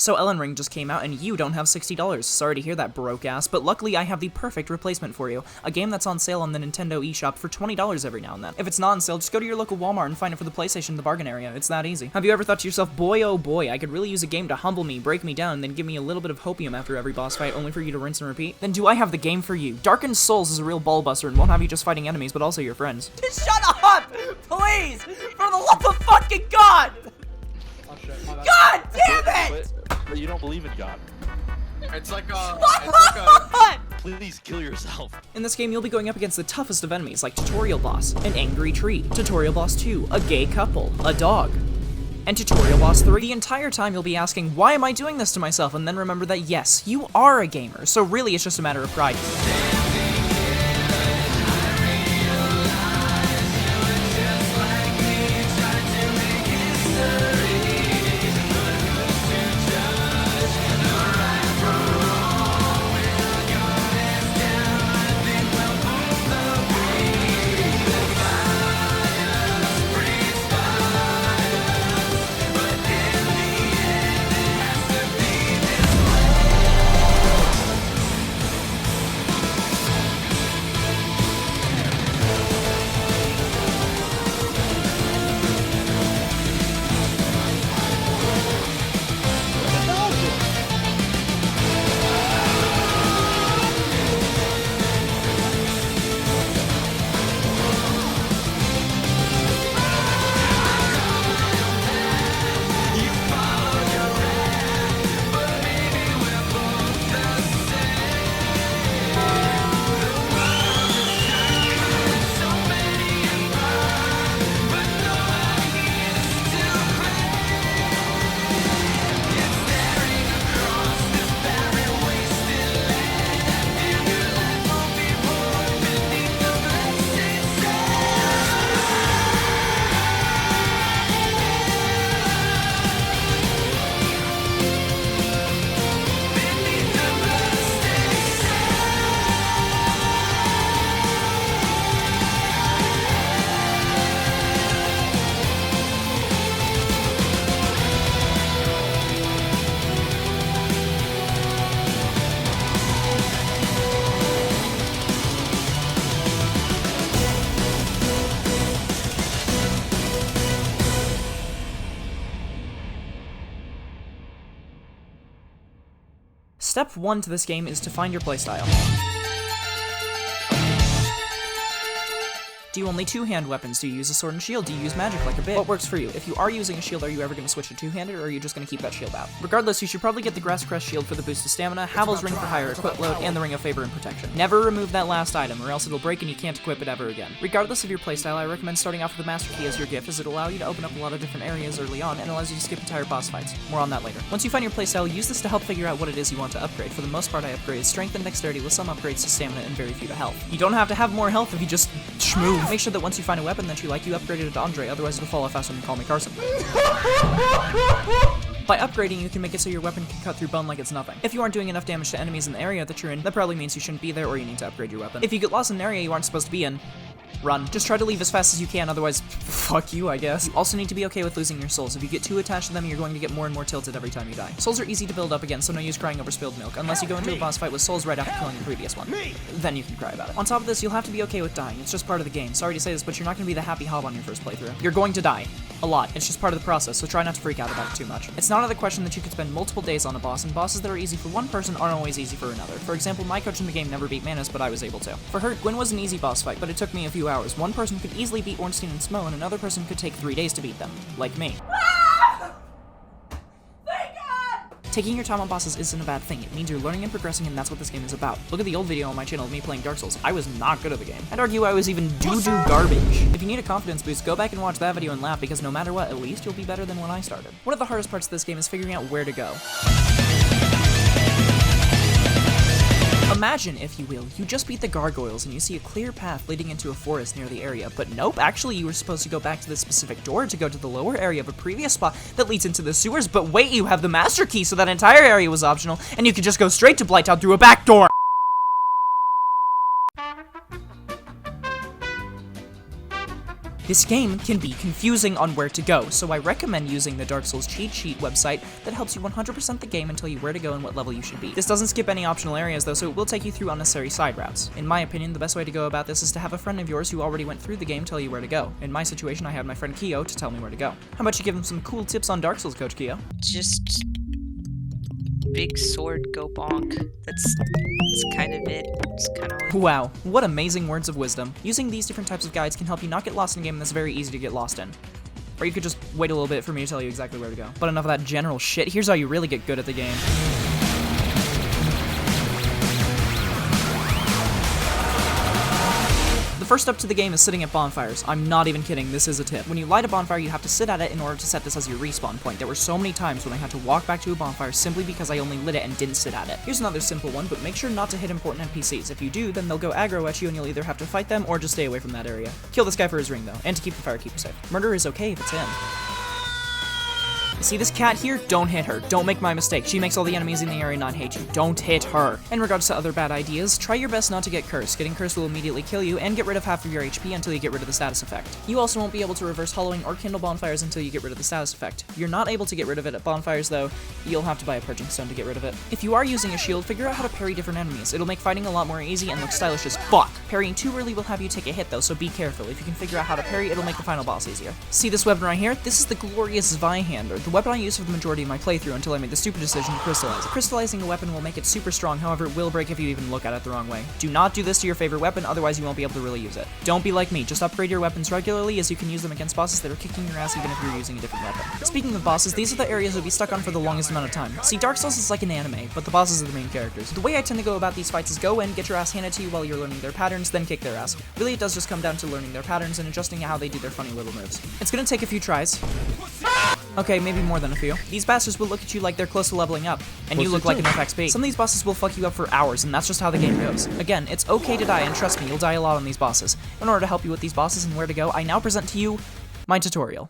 So Elden Ring just came out and you don't have $60. Sorry to hear that, broke ass, but luckily I have the perfect replacement for you. A game that's on sale on the Nintendo eShop for $20 every now and then. If it's not on sale, just go to your local Walmart and find it for the PlayStation in the bargain area. It's that easy. Have you ever thought to yourself, boy oh boy, I could really use a game to humble me, break me down, and then give me a little bit of hopium after every boss fight, only for you to rinse and repeat? Then do I have the game for you. Darkened Souls is a real ballbuster and won't have you just fighting enemies, but also your friends. Shut up! Please! For the love of fucking God! Oh, shit, God damn it! But you don't believe in God. It's like a... Please kill yourself. In this game, you'll be going up against the toughest of enemies, like Tutorial Boss, an angry tree, Tutorial Boss 2, a gay couple, a dog, and Tutorial Boss 3. The entire time you'll be asking, why am I doing this to myself? And then remember that yes, you are a gamer, so really it's just a matter of pride. Step 1 to this game is to find your playstyle. Do you only two-hand weapons? Do you use a sword and shield? Do you use magic like a bitch? What works for you? If you are using a shield, are you ever going to switch to two-handed, or are you just going to keep that shield out? Regardless, you should probably get the Grass Crest shield for the boost of stamina, Havel's ring for higher equip load, and the Ring of Favor and Protection. Never remove that last item, or else it'll break and you can't equip it ever again. Regardless of your playstyle, I recommend starting off with the Master Key as your gift, as it'll allow you to open up a lot of different areas early on, and allows you to skip entire boss fights. More on that later. Once you find your playstyle, use this to help figure out what it is you want to upgrade. For the most part, I upgraded strength and dexterity with some upgrades to stamina and very few to health. You don't have to have more health if you just schmooze. Make sure that once you find a weapon that you like, you upgrade it to Andre, otherwise it'll fall off faster than Call Me Carson. By upgrading, you can make it so your weapon can cut through bone like it's nothing. If you aren't doing enough damage to enemies in the area that you're in, that probably means you shouldn't be there or you need to upgrade your weapon. If you get lost in an area you aren't supposed to be in, run. Just try to leave as fast as you can, otherwise, fuck you, I guess. You also need to be okay with losing your souls. If you get too attached to them, you're going to get more and more tilted every time you die. Souls are easy to build up again, so no use crying over spilled milk, unless you go into a boss fight with souls right after killing the previous one. Then you can cry about it. On top of this, you'll have to be okay with dying. It's just part of the game. Sorry to say this, but you're not going to be the happy hob on your first playthrough. You're going to die. A lot. It's just part of the process, so try not to freak out about it too much. It's not out of the question that you could spend multiple days on a boss, and bosses that are easy for one person aren't always easy for another. For example, my coach in the game never beat Manus, but I was able to. For her, Gwyn was an easy boss fight, but it took me a few hours. One person could easily beat Ornstein and Smo, and another person could take 3 days to beat them. Like me. Taking your time on bosses isn't a bad thing. It means you're learning and progressing, and that's what this game is about. Look at the old video on my channel of me playing Dark Souls. I was not good at the game. I'd argue I was even doo-doo garbage. If you need a confidence boost, go back and watch that video and laugh, because no matter what, at least you'll be better than when I started. One of the hardest parts of this game is figuring out where to go. Imagine, if you will, you just beat the gargoyles and you see a clear path leading into a forest near the area, but nope, actually you were supposed to go back to this specific door to go to the lower area of a previous spot that leads into the sewers, but wait, you have the master key, so that entire area was optional, and you could just go straight to Blighttown through a back door! This game can be confusing on where to go, so I recommend using the Dark Souls cheat sheet website that helps you 100% the game and tell you where to go and what level you should be. This doesn't skip any optional areas though, so it will take you through unnecessary side routes. In my opinion, the best way to go about this is to have a friend of yours who already went through the game tell you where to go. In my situation, I had my friend Keo to tell me where to go. How about you give him some cool tips on Dark Souls, Coach Keo? Just big sword, go bonk. That's kind of it. It's kind of Wow, what amazing words of wisdom. Using these different types of guides can help you not get lost in a game that's very easy to get lost in. Or you could just wait a little bit for me to tell you exactly where to go. But enough of that general shit, here's how you really get good at the game. The first step to the game is sitting at bonfires. I'm not even kidding, this is a tip. When you light a bonfire, you have to sit at it in order to set this as your respawn point. There were so many times when I had to walk back to a bonfire simply because I only lit it and didn't sit at it. Here's another simple one, but make sure not to hit important NPCs. If you do, then they'll go aggro at you and you'll either have to fight them or just stay away from that area. Kill this guy for his ring though, and to keep the firekeeper safe. Murder is okay if it's him. You see this cat here? Don't hit her. Don't make my mistake. She makes all the enemies in the area not hate you. Don't hit her. In regards to other bad ideas, try your best not to get cursed. Getting cursed will immediately kill you and get rid of half of your HP until you get rid of the status effect. You also won't be able to reverse hollowing or kindle bonfires until you get rid of the status effect. You're not able to get rid of it at bonfires though. You'll have to buy a purging stone to get rid of it. If you are using a shield, figure out how to parry different enemies. It'll make fighting a lot more easy and look stylish as fuck. Parrying too early will have you take a hit though, so be careful. If you can figure out how to parry, it'll make the final boss easier. See this weapon right here? This is the glorious Zweihander, the weapon I use for the majority of my playthrough until I made the stupid decision to crystallize it. Crystallizing a weapon will make it super strong, however it will break if you even look at it the wrong way. Do not do this to your favorite weapon, otherwise you won't be able to really use it. Don't be like me, just upgrade your weapons regularly as you can use them against bosses that are kicking your ass even if you're using a different weapon. Speaking of bosses, these are the areas you'll be stuck on for the longest amount of time. See, Dark Souls is like an anime, but the bosses are the main characters. The way I tend to go about these fights is go in, get your ass handed to you while you're learning their patterns, then kick their ass. Really, it does just come down to learning their patterns and adjusting how they do their funny little moves. It's gonna take a few tries. Okay, maybe more than a few. These bastards will look at you like they're close to leveling up, and you look like enough XP. Some of these bosses will fuck you up for hours, and that's just how the game goes. Again, it's okay to die, and trust me, you'll die a lot on these bosses. In order to help you with these bosses and where to go, I now present to you my tutorial.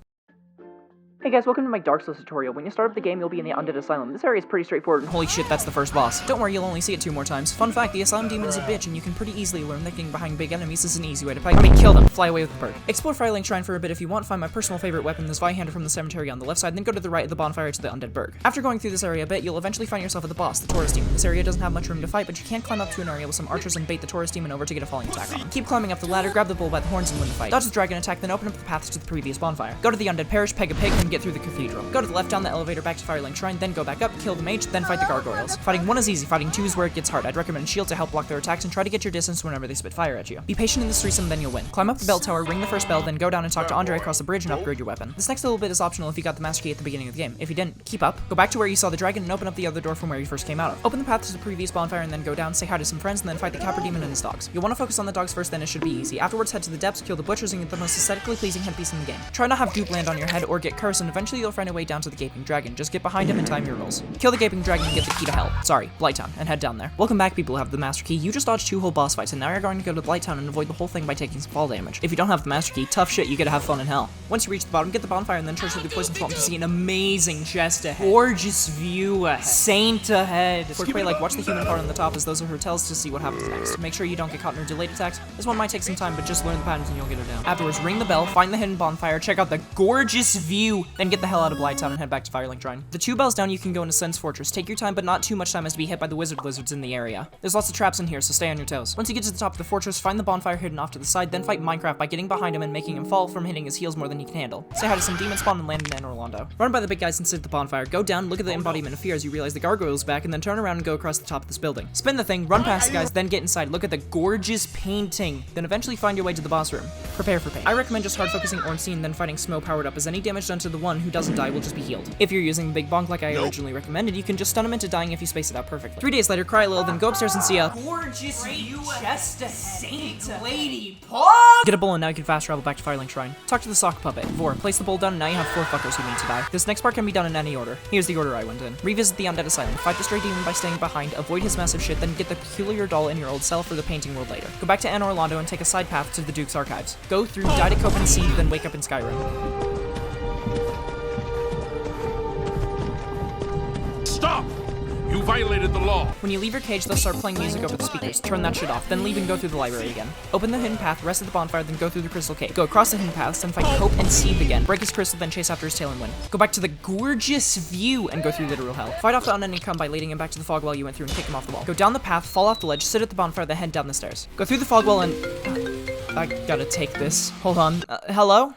Hey guys, welcome to my Dark Souls tutorial. When you start up the game, you'll be in the Undead Asylum. This area is pretty straightforward, and holy shit, that's the first boss. Don't worry, you'll only see it 2 more times. Fun fact, the Asylum Demon is a bitch, and you can pretty easily learn that getting behind big enemies is an easy way to kill them. Fly away with the bird. Explore Firelink Shrine for a bit if you want. Find my personal favorite weapon, the Zweihander from the cemetery on the left side, then go to the right of the bonfire to the Undead Burg. After going through this area a bit, you'll eventually find yourself at the boss, the Taurus Demon. This area doesn't have much room to fight, but you can climb up to an area with some archers and bait the Taurus Demon over to get a falling attack on him. Keep climbing up the ladder, grab the bull by the horns, and win the fight. Dodge the dragon attack, then open up the path to the previous bonfire. Go to the Undead Parish, peg a pig, and get through the cathedral. Go to the left down the elevator back to Firelink Shrine, then go back up, kill the mage, then fight the gargoyles. Fighting 1 is easy, fighting 2 is where it gets hard. I'd recommend a shield to help block their attacks and try to get your distance whenever they spit fire at you. Be patient in this threesome, then you'll win. Climb up the bell tower, ring the first bell, then go down and talk to Andre across the bridge and upgrade your weapon. This next little bit is optional if you got the master key at the beginning of the game. If you didn't, keep up. Go back to where you saw the dragon and open up the other door from where you first came out of. Open the path to the previous bonfire and then go down, say hi to some friends, and then fight the Capper Demon and his dogs. You'll want to focus on the dogs first, then it should be easy. Afterwards, head to the depths, kill the butchers, and get the most aesthetically pleasing headpiece in the game. Try not to have goop land on your head or get cursed, and eventually you'll find a way down to the Gaping Dragon. Just get behind him and time your rolls. Kill the Gaping Dragon and get the key to hell. Sorry, Blighttown, and head down there. Welcome back, people who have the master key. You just dodged 2 whole boss fights, and now you're going to go to Blighttown and avoid the whole thing by taking some fall damage. If you don't have the master key, tough shit, you gotta have fun in hell. Once you reach the bottom, get the bonfire and then charge through the poison swamp to see an amazing chest ahead. Gorgeous view ahead. Saint ahead. Quick like watch the human part on the top as those are her tells to see what happens next. Make sure you don't get caught in her delayed attacks. This one might take some time, but just learn the patterns and you'll get her down. Afterwards, ring the bell, find the hidden bonfire, check out the gorgeous view, then get the hell out of Blighttown and head back to Firelink Shrine. The 2 bells down, you can go into Sen's Fortress. Take your time, but not too much time as to be hit by the lizards in the area. There's lots of traps in here, so stay on your toes. Once you get to the top of the fortress, find the bonfire hidden off to the side, then fight Minecraft by getting behind him and making him fall from hitting his heels more than he can handle. Say hi to some demon spawn and land in Anor Londo. Run by the big guys and sit at the bonfire. Go down, look at the embodiment of fear as you realize the gargoyle's back, and then turn around and go across the top of this building. Spin the thing, run past the guys, then get inside, look at the gorgeous painting, then eventually find your way to the boss room. Prepare for pain. I recommend just hard focusing Ornstein, then fighting Smo powered up, as any damage done to the one who doesn't die will just be healed. If you're using the big bonk like I originally recommended, you can just stun him into dying if you space it out perfectly. 3 days later, cry a little, then go upstairs and see a gorgeous view chest Saint Lady Pog! Get a bowl and now you can fast travel back to Firelink Shrine. Talk to the sock puppet. Vor, place the bowl down and now you have 4 fuckers who need to die. This next part can be done in any order. Here's the order I went in. Revisit the Undead Asylum. Fight the stray demon by staying behind, avoid his massive shit, then get the peculiar doll in your old cell for the painting world later. Go back to Anor Londo and take a side path to the Duke's archives. Go through, die to Copen and Seath, then wake up in Skyrim. Stop! You've violated the law. When you leave your cage, they'll start playing music over the speakers. Turn that shit off, then leave and go through the library again. Open the hidden path, rest at the bonfire, then go through the crystal cave. Go across the hidden paths, then fight Cope and Seath again. Break his crystal, then chase after his tail and win. Go back to the gorgeous view and go through literal hell. Fight off the unending come by leading him back to the fog well you went through and kick him off the wall. Go down the path, fall off the ledge, sit at the bonfire, then head down the stairs. Go through the fog well and... I gotta take this. Hold on. Hello?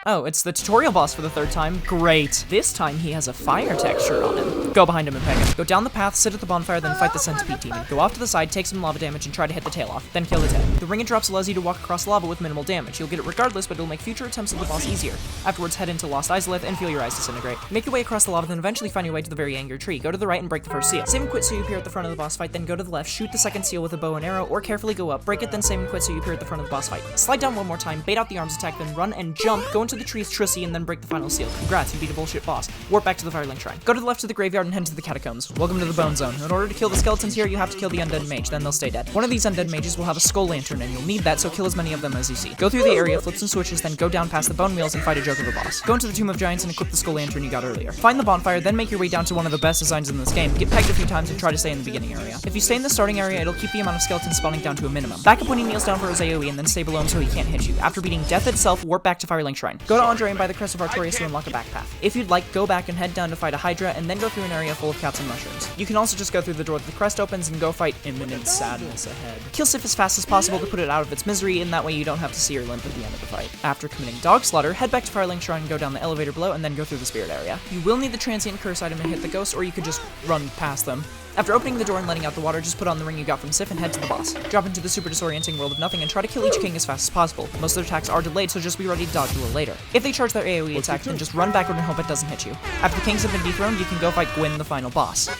Oh, it's the tutorial boss for the third time. Great. This time he has a fire texture on him. Go behind him and peg him. Go down the path, sit at the bonfire, then fight the centipede demon. Go off to the side, take some lava damage, and try to hit the tail off. Then kill its head. The ring it drops allows you to walk across lava with minimal damage. You'll get it regardless, but it'll make future attempts at the boss easier. Afterwards, head into Lost Islith and feel your eyes disintegrate. Make your way across the lava, then eventually find your way to the very angry tree. Go to the right and break the first seal. Save and quit so you appear at the front of the boss fight, then go to the left, shoot the second seal with a bow and arrow, or carefully go up, break it, then save and quit so you appear at the front of the boss fight. Slide down one more time, bait out the arms attack, then run and jump, go into the tree's trissy, and then break the final seal. Congrats, you beat a bullshit boss. Warp back to the Firelink Shrine. Go to the left to the graveyard and head to the catacombs. Welcome to the Bone Zone. In order to kill the skeletons here, you have to kill the undead mage, then they'll stay dead. One of these undead mages will have a skull lantern, and you'll need that, so kill as many of them as you see. Go through the area, flip some switches, then go down past the bone wheels and fight a joke of a boss. Go into the Tomb of Giants and equip the skull lantern you got earlier. Find the bonfire, then make your way down to one of the best designs in this game. Get pegged a few times and try to stay in the beginning area. If you stay in the starting area, it'll keep the amount of skeletons spawning down to a minimum. Back up when he kneels down for his AoE and then stay below him so he can't hit you. After beating death itself, warp back to Firelink Shrine. Go to Andre and buy the Crest of Artorias to unlock a back path. If you'd like, go back and head down to fight a Hydra and then go through an area full of cats and mushrooms. You can also just go through the door that the crest opens and go fight imminent sadness ahead. Kill Seath as fast as possible to put it out of its misery, and that way you don't have to see her limp at the end of the fight. After committing dog slaughter, head back to Firelink Shrine and go down the elevator below and then go through the spirit area. You will need the transient curse item to hit the ghost, or you could just run past them. After opening the door and letting out the water, just put on the ring you got from Seath and head to the boss. Drop into the super disorienting world of nothing and try to kill each king as fast as possible. Most of their attacks are delayed, so just be ready to dodge a little later. If they charge their AoE attack, then just run backward and hope it doesn't hit you. After the kings have been dethroned, you can go fight Gwyn, the final boss.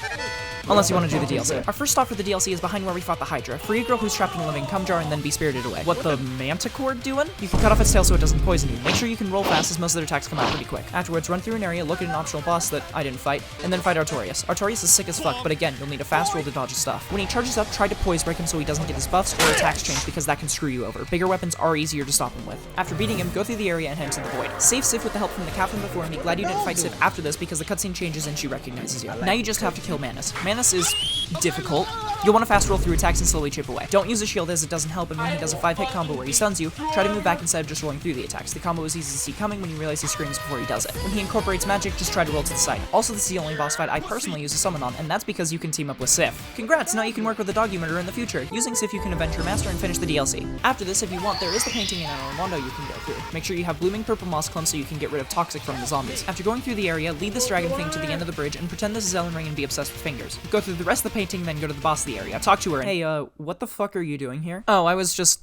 Unless you want to do the DLC. Our first stop for the DLC is behind where we fought the Hydra. Free a girl who's trapped in a living cum jar and then be spirited away. What the Manticore doing? You can cut off its tail so it doesn't poison you. Make sure you can roll fast as most of their attacks come out pretty quick. Afterwards, run through an area, look at an optional boss that I didn't fight, and then fight Artorias. Artorias is sick as fuck, but again, you'll need a fast roll to dodge his stuff. When he charges up, try to poise break him so he doesn't get his buffs or attacks changed because that can screw you over. Bigger weapons are easier to stop him with. After beating him, go through the area and head into the void. Save Seath with the help from the cat from before and be glad you didn't fight Seath after this because the cutscene changes and she recognizes you. Now you just have to kill Manus. Manus is difficult. You'll want to fast roll through attacks and slowly chip away. Don't use a shield as it doesn't help, and when he does a 5-hit combo where he stuns you, try to move back instead of just rolling through the attacks. The combo is easy to see coming when you realize he screams before he does it. When he incorporates magic, just try to roll to the side. Also, this is the only boss fight I personally use a summon on, and that's because you can team up with Seath. Congrats, now you can work with the dog you murder in the future. Using Seath, you can avenge your master and finish the DLC. After this, if you want, there is the painting in Armando you can go through. Make sure you have blooming purple moss clumps so you can get rid of toxic from the zombies. After going through the area, lead this dragon thing to the end of the bridge and pretend this is Ellen Ring and be obsessed with fingers. Go through the rest of the painting, then go to the boss of the area. Talk to her and, hey, what the fuck are you doing here? Oh, I was just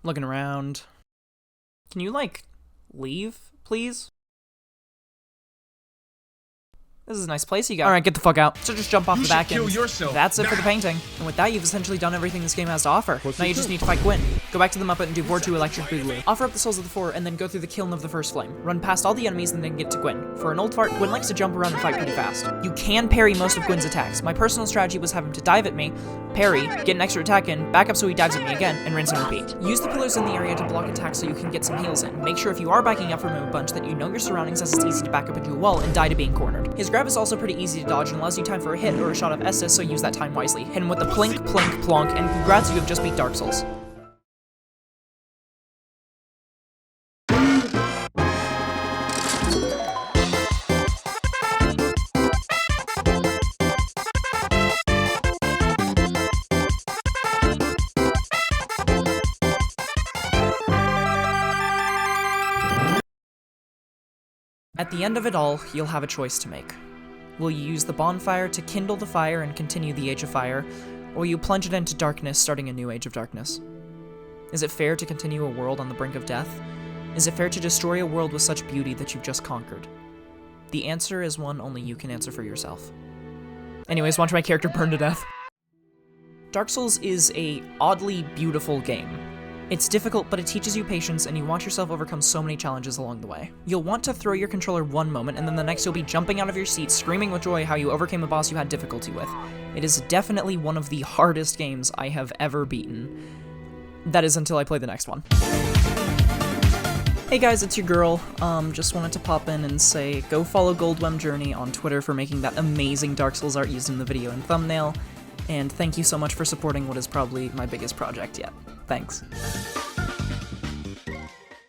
looking around. Can you, like, leave, please? This is a nice place you got. Alright, get the fuck out. So just jump off the back and that's it for the painting. And with that, you've essentially done everything this game has to offer. Now you just need to fight Gwyn. Go back to the Muppet and do Board 2 Electric Boogaloo. Offer up the souls of the four and then go through the kiln of the first flame. Run past all the enemies and then get to Gwyn. For an old fart, Gwyn likes to jump around and fight pretty fast. You can parry most of Gwyn's attacks. My personal strategy was have him to dive at me, parry, get an extra attack in, back up so he dives at me again, and rinse and repeat. Use the pillars in the area to block attacks so you can get some heals in. Make sure if you are backing up from him a bunch that you know your surroundings as it's easy to back up into a wall and die to being cornered. His grab is also pretty easy to dodge and allows you time for a hit or a shot of Estus, so use that time wisely. Hit him with the plink, plink, plonk, and congrats, you have just beat Dark Souls. At the end of it all, you'll have a choice to make. Will you use the bonfire to kindle the fire and continue the Age of Fire, or will you plunge it into darkness, starting a new Age of Darkness? Is it fair to continue a world on the brink of death? Is it fair to destroy a world with such beauty that you've just conquered? The answer is one only you can answer for yourself. Anyways, watch my character burn to death. Dark Souls is a oddly beautiful game. It's difficult, but it teaches you patience, and you watch yourself overcome so many challenges along the way. You'll want to throw your controller one moment, and then the next you'll be jumping out of your seat, screaming with joy how you overcame a boss you had difficulty with. It is definitely one of the hardest games I have ever beaten. That is until I play the next one. Hey guys, it's your girl. Just wanted to pop in and say, go follow Goldwem Journey on Twitter for making that amazing Dark Souls art used in the video and thumbnail, and thank you so much for supporting what is probably my biggest project yet. Thanks.